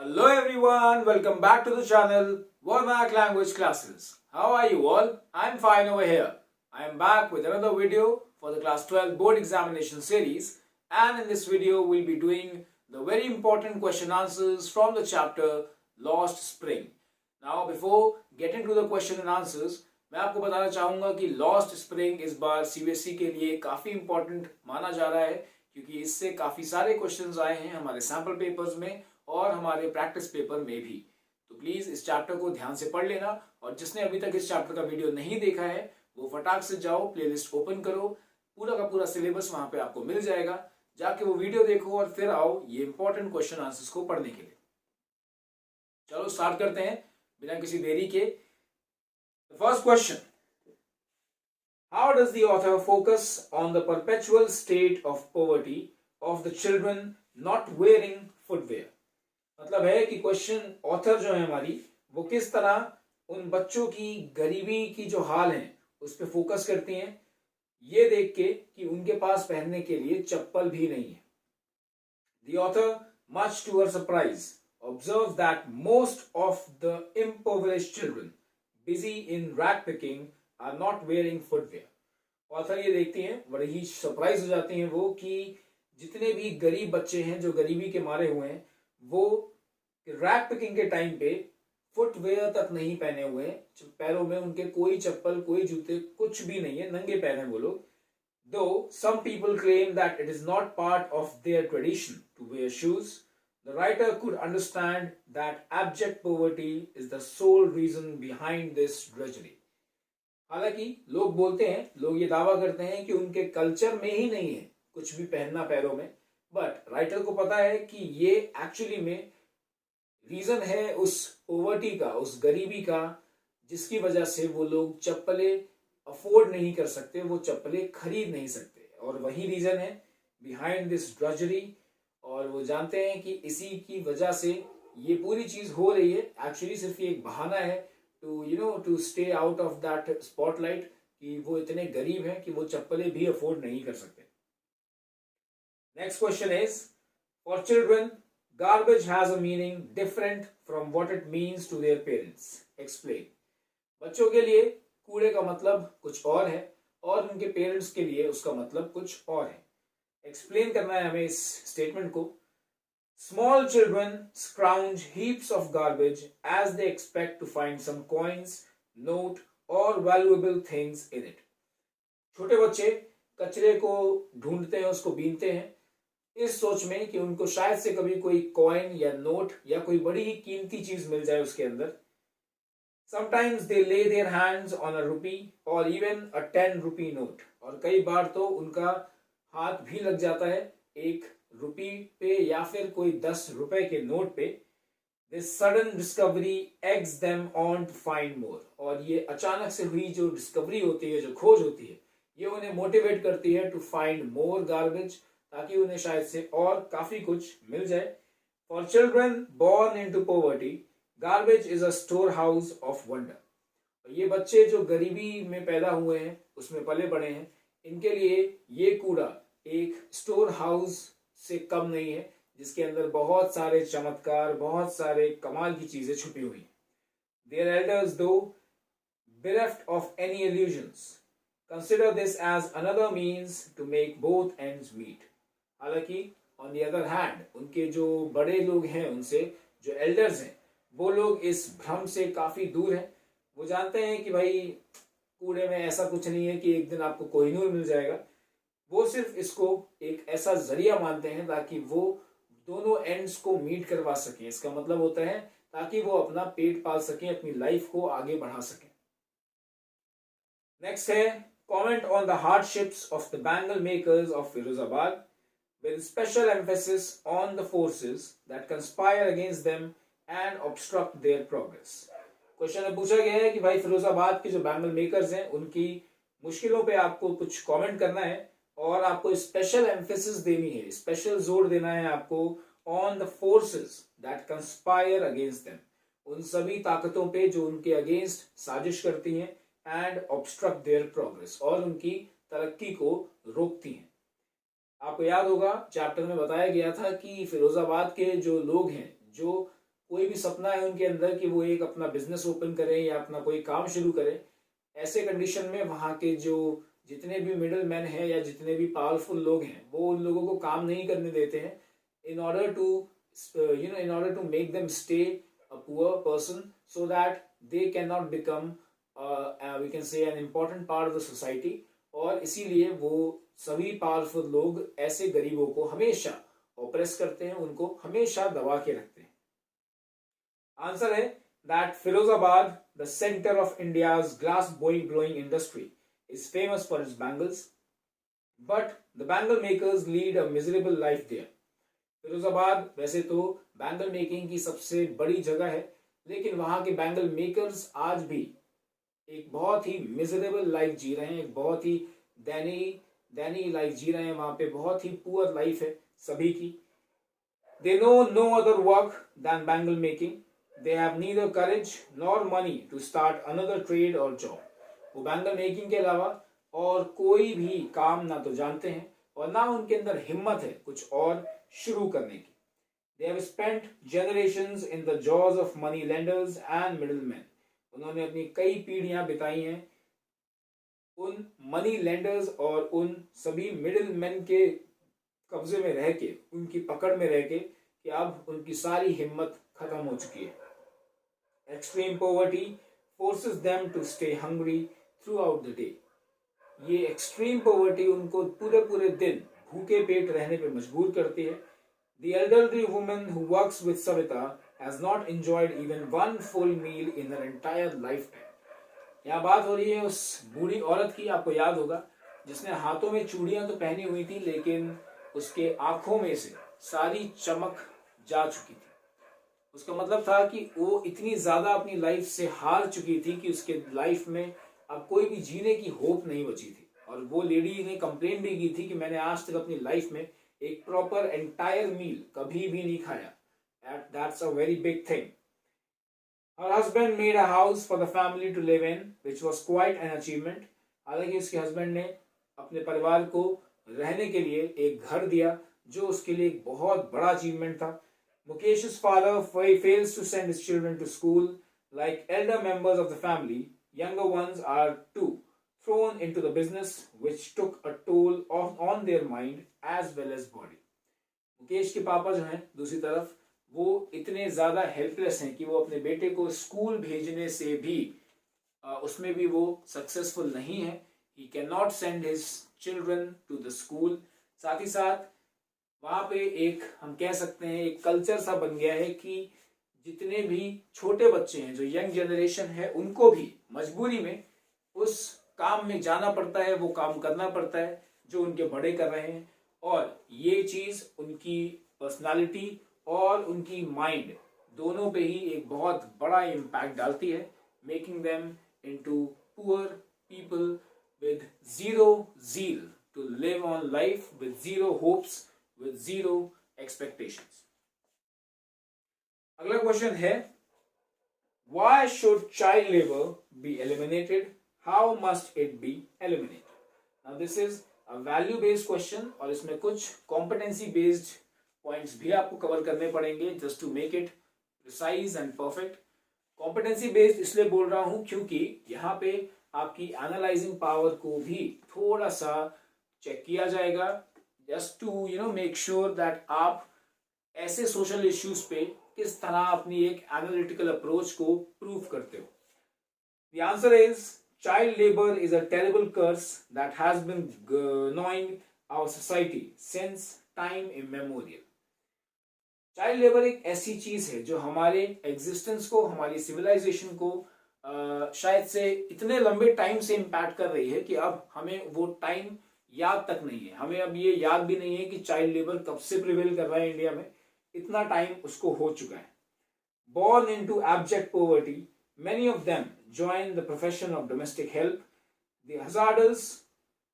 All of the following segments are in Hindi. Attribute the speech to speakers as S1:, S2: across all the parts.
S1: Hello everyone, welcome back to the channel Warmac Language Classes. How are you all? I'm fine over here. I am back with another video for the class 12 board examination series, and in this video we'll be doing the very important question answers from the chapter Lost Spring. Now before getting to the question and answers, मैं आपको बताना चाहूँगा कि लॉस्ट स्प्रिंग इस बार सीबीएसई के लिए काफ़ी इंपॉर्टेंट माना जा रहा है क्योंकि इससे काफ़ी सारे क्वेश्चंस आए हैं हमारे सैम्पल पेपर्स में और हमारे प्रैक्टिस पेपर में भी। तो प्लीज़ इस चैप्टर को ध्यान से पढ़ लेना और जिसने अभी तक इस चैप्टर का वीडियो नहीं देखा है वो फटाक से जाओ, प्लेलिस्ट ओपन करो, पूरा का पूरा सिलेबस वहाँ पे आपको मिल जाएगा, जाके वो वीडियो देखो और फिर आओ ये इंपॉर्टेंट क्वेश्चन आंसर्स को पढ़ने के लिए। चलो स्टार्ट करते हैं बिना किसी देरी के। The first question: How does the author focus on the perpetual state of poverty of the children not wearing footwear? मतलब है कि क्वेश्चन ऑथर जो है हमारी वो किस तरह उन बच्चों की गरीबी की जो हाल है उस पर फोकस करती हैं ये देख के कि उनके पास पहनने के लिए चप्पल भी नहीं है। The author, much to her surprise, observes that most of the impoverished children busy in rag picking are not wearing footwear. Author ये देखती हैं, बड़ी ही सरप्राइज हो जाती हैं वो कि जितने भी गरीब बच्चे हैं जो गरीबी के मारे हुए हैं वो रैग पिकिंग के टाइम पे फुटवेयर तक नहीं पहने हुए हैं, पैरों में उनके कोई चप्पल कोई जूते कुछ भी नहीं है, नंगे पैर हैं वो लोग। Though some people claim that it is not part of their tradition to wear shoes, the writer could understand that abject poverty is the sole reason behind this drudgery. हालांकि लोग बोलते हैं, लोग ये दावा करते हैं कि उनके कल्चर में ही नहीं है कुछ भी पहनना पैरों में, बट राइटर को पता है कि ये एक्चुअली में रीजन है उस पोवर्टी का, उस गरीबी का, जिसकी वजह से वो लोग चप्पलें अफोर्ड नहीं कर सकते, वो चप्पलें खरीद नहीं सकते, और वही रीजन है बिहाइंड दिस ड्रजरी। और वो जानते हैं कि इसी की वजह से ये पूरी चीज हो रही है, एक्चुअली सिर्फ ये एक बहाना है to stay out of that spotlight कि वो इतने गरीब हैं कि वो चप्पलें भी अफोर्ड नहीं कर सकते। Next question is, for children garbage has a meaning different from what it means to their parents, explain. बच्चों के लिए कूड़े का मतलब कुछ और है और उनके पेरेंट्स के लिए उसका मतलब कुछ और है। एक्सप्लेन करना है हमें इस स्टेटमेंट को। Small children scrounge heaps of garbage as they expect to find some coins, note or valuable things in it. छोटे बच्चे कचरे को ढूंढते हैं, उसको बीनते हैं इस सोच में कि उनको शायद से कभी कोई कॉइन या नोट या कोई बड़ी ही कीमती चीज मिल जाए उसके अंदर। Sometimes they lay their hands on a rupee or even a 10 rupee note, और कई बार तो उनका हाथ भी लग जाता है एक रुपी पे या फिर कोई 10 रुपए के नोट पे। This sudden discovery eggs them on to find more, और ये अचानक से हुई जो डिस्कवरी होती है, जो खोज होती है, ये उन्हें मोटिवेट करती है टू फाइंड मोर गार्बेज, ताकि उन्हें शायद से और काफी कुछ मिल जाए। For children born into poverty garbage is a store house of wonder. ये बच्चे जो गरीबी में पैदा हुए हैं, उसमें पले बड़े हैं, इनके लिए ये कूड़ा एक स्टोर हाउस से कम नहीं है जिसके अंदर बहुत सारे चमत्कार, बहुत सारे कमाल की चीजें छुपी हुई हैं। Their elders, though bereft of any illusions, consider this as another means to make both ends meet. हालांकि on the other hand, उनके जो बड़े लोग हैं, उनसे जो एल्डर्स हैं, वो लोग इस भ्रम से काफी दूर हैं। वो जानते हैं कि भाई कूड़े में ऐसा कुछ नहीं है कि एक दिन आपको कोहिनूर मिल जाएगा। वो सिर्फ इसको एक ऐसा जरिया मानते हैं ताकि वो दोनों एंड्स को मीट करवा सकें। इसका मतलब होता है ताकि वो अपना पेट पाल सकें, अपनी लाइफ को आगे बढ़ा सकें। नेक्स्ट है, comment on the hardships of the bangle makers of Firozabad with special emphasis on the forces that conspire against them and obstruct there progress. Question में पूछा गया है कि भाई फिरोजाबाद के जो बैंगल मेकर्स हैं उनकी मुश्किलों पे आपको कुछ कमेंट करना है और आपको स्पेशल एम्फेसिस देनी है, स्पेशल जोर देना है आपको on the forces that conspire against them, उन सभी ताकतों पे जो उनके अगेंस्ट साजिश करती हैं, एंड ऑब्स्ट्रक्ट देयर प्रोग्रेस, और उनकी तरक्की को रोकती हैं। आपको याद होगा चैप्टर में बताया गया था कि फिरोजाबाद के जो लोग हैं, जो कोई भी सपना है उनके अंदर कि वो एक अपना बिजनेस ओपन करें या अपना कोई काम शुरू करें, ऐसे कंडीशन में वहाँ के जो जितने भी मिडिल मैन हैं या जितने भी पावरफुल लोग हैं वो उन लोगों को काम नहीं करने देते हैं in order to in order to make them stay a poor person so that they cannot become we can say an important part of the society. और इसीलिए वो सभी पावरफुल लोग ऐसे गरीबों को हमेशा ऑप्रेस करते हैं, उनको हमेशा दबा के रखते हैं। आंसर है that Firozabad, the center of India's glass blowing industry, is famous for its bangles, but the bangle makers lead a miserable life there. Firozabad वैसे तो बैंगल मेकिंग की सबसे बड़ी जगह है, लेकिन वहां के बैंगल मेकर्स आज भी एक बहुत ही मिजरेबल लाइफ जी रहे हैं, एक बहुत ही दयनीय लाइफ जी रहे हैं। वहां पे बहुत ही पुअर लाइफ है सभी की। They know no other work than bangle making, they have neither courage nor money to start another trade or job. वो बैंगल मेकिंग के अलावा और कोई भी काम ना तो जानते हैं और ना उनके अंदर हिम्मत है कुछ और शुरू करने की। They have spent generations in the jaws of money lenders and middlemen. उन्होंने अपनी कई पीढ़ियां बिताई हैं उन मनी लेंडर्स और उन सभी मिडिल मैन के कब्जे में रह के, उनकी पकड़ में रह के, कि अब उनकी सारी हिम्मत खत्म हो चुकी है। Extreme poverty forces them to stay hungry throughout the day. ये एक्सट्रीम पॉवर्टी उनको पूरे पूरे दिन भूखे पेट रहने पे मजबूर करती है। The elderly woman who works with Savita has not enjoyed even one full meal in her entire lifetime. यहाँ बात हो रही है उस बूढ़ी औरत की, आपको याद होगा, जिसने हाथों में चूड़ियां तो पहनी हुई थी लेकिन उसके आंखों में से सारी चमक जा चुकी थी। उसका मतलब था कि वो इतनी ज्यादा अपनी लाइफ से हार चुकी थी कि उसके लाइफ में अब कोई भी जीने की होप नहीं बची थी। और वो लेडी ने कंप्लेन भी की थी कि मैंने आज तक अपनी लाइफ में एक प्रॉपर एंटायर मील कभी भी नहीं खाया। That's a very big thing. Her husband made a house for the family to live in, which was quite an achievement. हालांकि उसके हस्बैंड ने अपने परिवार को रहने के लिए एक घर दिया जो उसके लिए एक बहुत बड़ा अचीवमेंट था। Mukesh's father fails to send his children to school. Like elder members of the family, younger ones are too thrown into the business, which took a toll on their mind as well as body. Mukesh के पापा जो हैं दूसरी तरफ वो इतने ज्यादा हेल्पलेस हैं कि वो अपने बेटे को स्कूल भेजने से भी उसमें भी वो सक्सेसफुल नहीं है। He can not send his children to the school. साथ ही साथ वहां पे एक हम कह सकते हैं एक कल्चर सा बन गया है कि जितने भी छोटे बच्चे हैं, जो यंग जनरेशन है, उनको भी मजबूरी में उस काम में जाना पड़ता है, वो काम करना पड़ता है जो उनके बड़े कर रहे हैं। और ये चीज उनकी पर्सनालिटी और उनकी माइंड दोनों पे ही एक बहुत बड़ा इम्पैक्ट डालती है, making them into poor people with zero zeal to live on life, with zero hopes, with zero expectations. अगला क्वेश्चन है, why should child labor be eliminated? How must it be eliminated? Now this is a value based question और इसमें कुछ competency based points भी आपको कवर करने पड़ेंगे just to make it precise and perfect. Competency based इसलिए बोल रहा हूं क्योंकि यहाँ पे आपकी एनालाइजिंग पावर को भी थोड़ा सा चेक किया जाएगा, just to make sure that आप ऐसे सोशल इश्यूज पे किस तरह अपनी एक एनालिटिकल अप्रोच को प्रूव करते हो। The answer is child labor is a terrible curse that has been gnawing our society since time immemorial. Child labour एक ऐसी चीज है जो हमारे एग्जिस्टेंस को, हमारी सिविलाइजेशन को शायद से इतने लंबे टाइम से इम्पैक्ट कर रही है कि अब हमें वो टाइम याद तक नहीं है। हमें अब ये याद भी नहीं है कि चाइल्ड लेबर कब से प्रिवेल कर रहा है इंडिया में, इतना टाइम उसको हो चुका है। Born into abject poverty, many of them join the profession of domestic help. The hazardous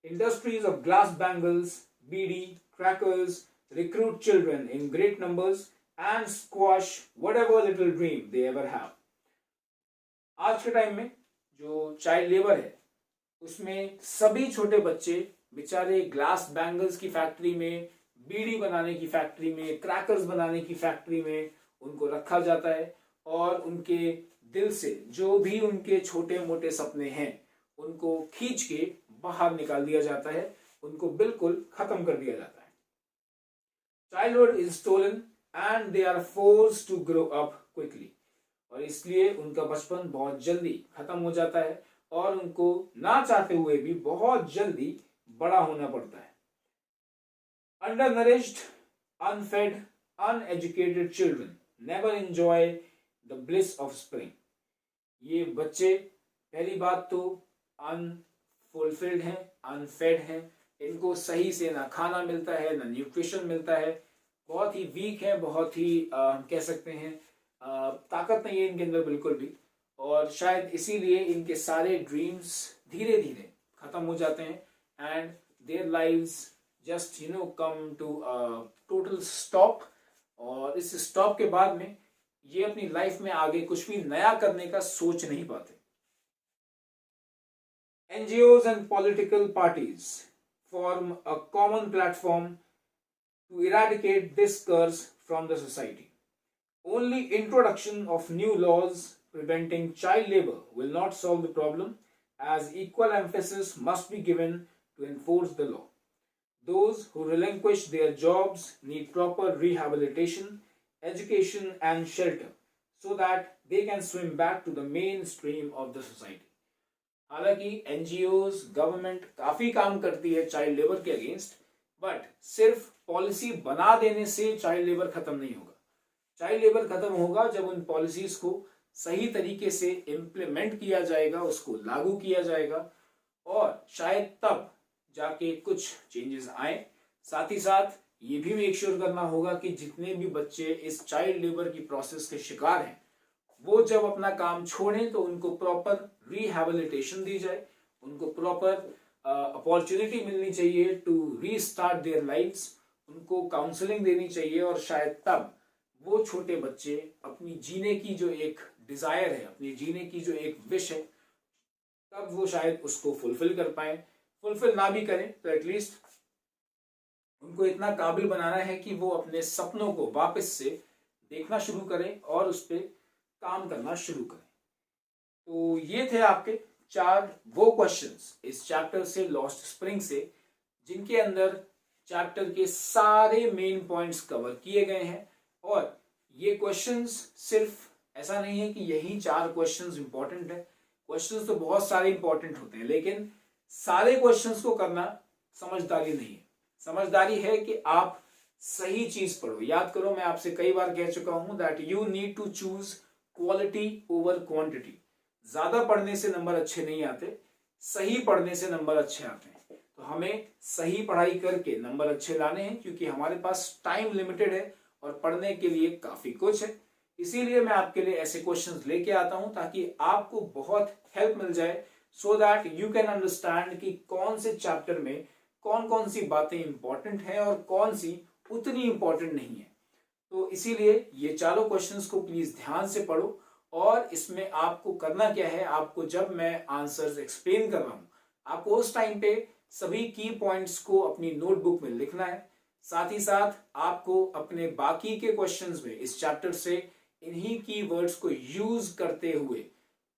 S1: industries of glass bangles, beedi, crackers recruit children in great numbers and squash whatever little dream they ever have. आज के टाइम में जो चाइल्ड लेबर है उसमें सभी छोटे बच्चे बेचारे ग्लास बैंगल्स की फैक्ट्री में, बीड़ी बनाने की फैक्ट्री में, क्रैकर्स बनाने की फैक्ट्री में उनको रखा जाता है और उनके दिल से जो भी उनके छोटे मोटे सपने हैं उनको खींच के बाहर निकाल दिया जाता है, उनको बिल्कुल खत्म कर दिया जाता है। Childhood is stolen and they are forced to grow up quickly, और इसलिए उनका बचपन बहुत जल्दी खत्म हो जाता है और उनको ना चाहते हुए भी बहुत जल्दी बड़ा होना पड़ता है। Undernourished, unfed, uneducated children never enjoy the bliss of spring. ये बच्चे पहली बात तो अनफुलफिल्ड हैं, अनफेड हैं, इनको सही से ना खाना मिलता है ना न्यूट्रिशन मिलता है, बहुत ही वीक है, बहुत ही हम कह सकते हैं ताकत नहीं है इनके अंदर बिल्कुल भी, और शायद इसीलिए इनके सारे ड्रीम्स धीरे धीरे खत्म हो जाते हैं and their lives just come to total stop. और इस स्टॉप के बाद में ये अपनी लाइफ में आगे कुछ भी नया करने का सोच नहीं पाते। NGOs and political parties form a common platform to eradicate this curse from the society. Only introduction of new laws preventing child labor will not solve the problem, as equal emphasis must be given to enforce the law. Those who relinquish their jobs need proper rehabilitation, education and shelter so that they can swim back to the mainstream of the society. हालांकि NGOs, गवर्नमेंट काफी काम करती है चाइल्ड लेबर के अगेंस्ट, बट सिर्फ पॉलिसी बना देने से चाइल्ड लेबर खत्म नहीं होगा। चाइल्ड लेबर खत्म होगा जब उन पॉलिसीज को सही तरीके से इम्प्लीमेंट किया जाएगा, उसको लागू किया जाएगा, और शायद तब जाके कुछ चेंजेस आए। साथ ही साथ ये भी मेक श्योर करना होगा कि जितने भी बच्चे इस चाइल्ड लेबर की प्रोसेस के शिकार हैं वो जब अपना काम छोड़ें तो उनको प्रॉपर रिहैबिलिटेशन दी जाए, उनको प्रॉपर अपॉर्चुनिटी मिलनी चाहिए टू रीस्टार्ट देयर लाइव्स, उनको काउंसलिंग देनी चाहिए, और शायद तब वो छोटे बच्चे अपनी जीने की जो एक डिजायर है, अपनी जीने की जो एक विश है, तब वो शायद उसको फुलफिल कर पाए। फुलफिल ना भी करें तो एटलीस्ट उनको इतना काबिल बनाना है कि वो अपने सपनों को वापस से देखना शुरू करें और उस पर काम करना शुरू करें। तो ये थे आपके 4 वो क्वेश्चंस इस चैप्टर से, लॉस्ट स्प्रिंग से, जिनके अंदर चैप्टर के सारे मेन पॉइंट्स कवर किए गए हैं। और ये क्वेश्चंस सिर्फ ऐसा नहीं है कि यही 4 क्वेश्चंस इंपॉर्टेंट है, क्वेश्चंस तो बहुत सारे इंपॉर्टेंट होते हैं, लेकिन सारे क्वेश्चंस को करना समझदारी नहीं है। समझदारी है कि आप सही चीज पढ़ो। याद करो, मैं आपसे कई बार कह चुका हूं that you need to choose quality over quantity. ज्यादा पढ़ने से नंबर अच्छे नहीं आते, सही पढ़ने से नंबर अच्छे आते हैं। तो हमें सही पढ़ाई करके नंबर अच्छे लाने हैं, क्योंकि हमारे पास टाइम लिमिटेड है और पढ़ने के लिए काफी कुछ है। इसीलिए मैं आपके लिए ऐसे क्वेश्चंस लेके आता हूं ताकि आपको बहुत हेल्प मिल जाए, so that you can understand कि कौन से चैप्टर में कौन कौन सी बातें इंपॉर्टेंट हैं और कौन सी उतनी इंपॉर्टेंट नहीं है। तो इसीलिए ये चारों क्वेश्चंस को प्लीज ध्यान से पढ़ो, और इसमें आपको करना क्या है, आपको जब मैं आंसर्स एक्सप्लेन कर रहा हूं, आपको उस टाइम पे सभी की पॉइंट्स को अपनी नोटबुक में लिखना है। साथ ही साथ आपको अपने बाकी के क्वेश्चंस में इस चैप्टर से इन्हीं कीवर्ड्स को यूज करते हुए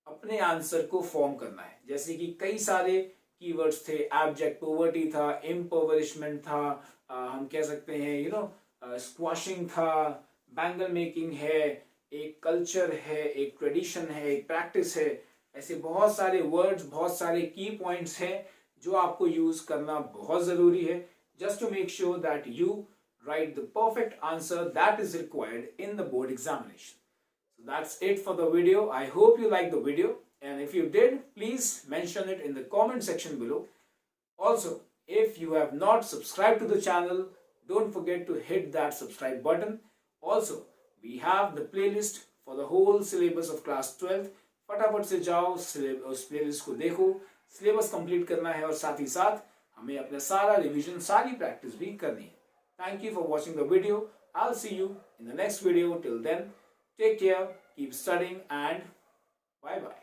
S1: अपने आंसर को फॉर्म करना है। जैसे कि कई सारे कीवर्ड्स थे, एब्जेक्ट पॉवर्टी था, इम्पॉवरिशमेंट था, हम कह सकते हैं स्क्वाशिंग था, बैंगल मेकिंग है, एक कल्चर है, एक ट्रेडिशन है, एक प्रैक्टिस है। ऐसे बहुत सारे वर्ड्स, बहुत सारे की पॉइंट्स हैं जो आपको यूज करना बहुत जरूरी है, just to make sure that you write the perfect answer that is required in the board examination. So that's it for the video. I hope you liked the video, and if you did, please mention it in the comment section below. Also, if you have not subscribed to the channel, don't forget to hit that subscribe button. Also, we have the playlist for the whole syllabus of class 12. फटाफट से जाओ, उस प्लेलिस्ट को देखो, सिलेबस कंप्लीट करना है और साथ ही साथ हमें अपना सारा रिवीजन, सारी प्रैक्टिस भी करनी है। Thank you for watching the video. I'll see you in the next video. Till then, take care, keep studying, and bye bye.